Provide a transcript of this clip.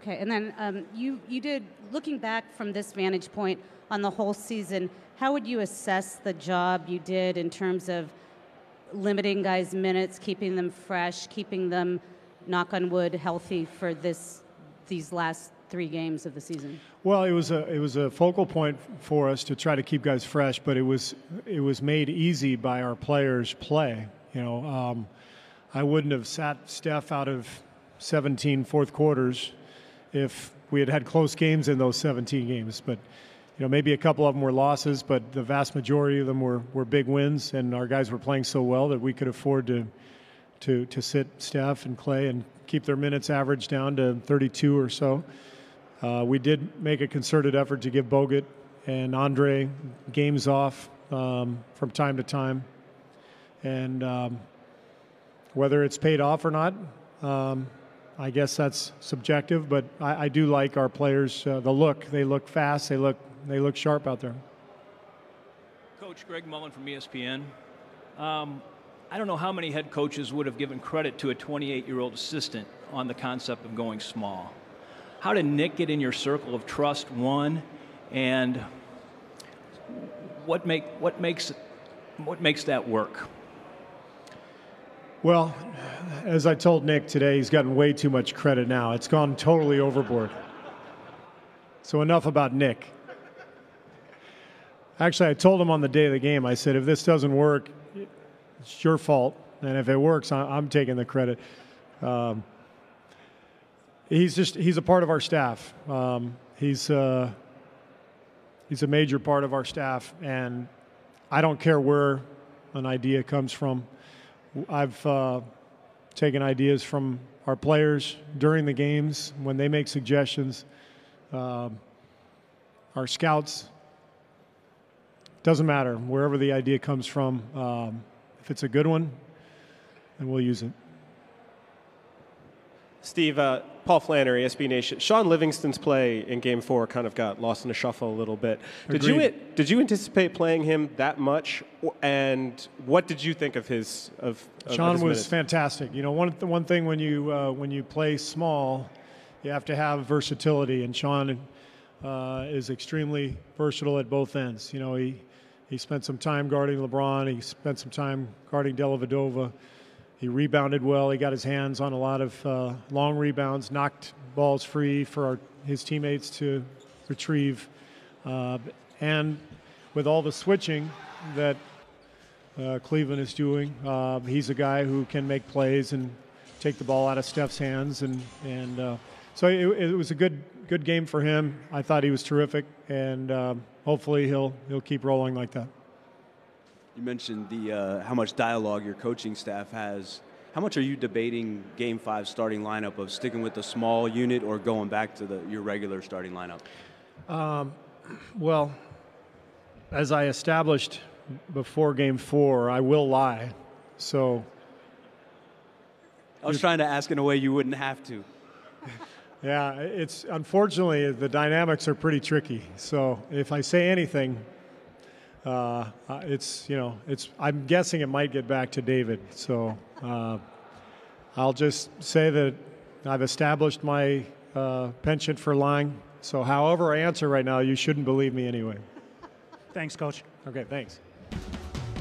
Okay, and then you did, looking back from this vantage point on the whole season, how would you assess the job you did in terms of limiting guys' minutes, keeping them fresh, keeping them, knock on wood, healthy for these last 3 games of the season? Well, it was a focal point for us to try to keep guys fresh, but it was made easy by our players' play. I wouldn't have sat Steph out of 17 fourth quarters if we had close games in those 17 games. But maybe a couple of them were losses, but the vast majority of them were big wins, and our guys were playing so well that we could afford to sit Steph and Clay and keep their minutes average down to 32 or so. We did make a concerted effort to give Bogut and Andre games off from time to time. And whether it's paid off or not, I guess that's subjective, but I do like our players, the look. They look fast. They look sharp out there. Coach Greg Mullen from ESPN. I don't know how many head coaches would have given credit to a 28-year-old assistant on the concept of going small. How did Nick get in your circle of trust, one, and what makes that work? Well, as I told Nick today, he's gotten way too much credit now. It's gone totally overboard. So enough about Nick. Actually, I told him on the day of the game, I said, if this doesn't work, it's your fault. And if it works, I'm taking the credit. He's a part of our staff. He's a major part of our staff, and I don't care where an idea comes from. I've taken ideas from our players during the games when they make suggestions. Our scouts, doesn't matter wherever the idea comes from. If it's a good one, then we'll use it. Steve, Paul Flannery, SB Nation. Sean Livingston's play in Game 4 kind of got lost in the shuffle a little bit. Did you anticipate playing him that much? And what did you think of his Sean was minutes? fantastic. One thing when you play small, you have to have versatility, and Sean is extremely versatile at both ends. He spent some time guarding LeBron. He spent some time guarding Dellavedova. He rebounded well. He got his hands on a lot of long rebounds, knocked balls free for his teammates to retrieve. And with all the switching that Cleveland is doing, he's a guy who can make plays and take the ball out of Steph's hands. So it was a good game for him. I thought he was terrific, and hopefully he'll keep rolling like that. You mentioned how much dialogue your coaching staff has. How much are you debating Game 5 starting lineup of sticking with the small unit or going back to your regular starting lineup? Well, as I established before Game 4, I will lie. So I was trying to ask in a way you wouldn't have to. Yeah, it's unfortunately the dynamics are pretty tricky. So if I say anything, I'm guessing it might get back to David. So I'll just say that I've established my penchant for lying. So however I answer right now, you shouldn't believe me anyway. Thanks, Coach. Okay, thanks.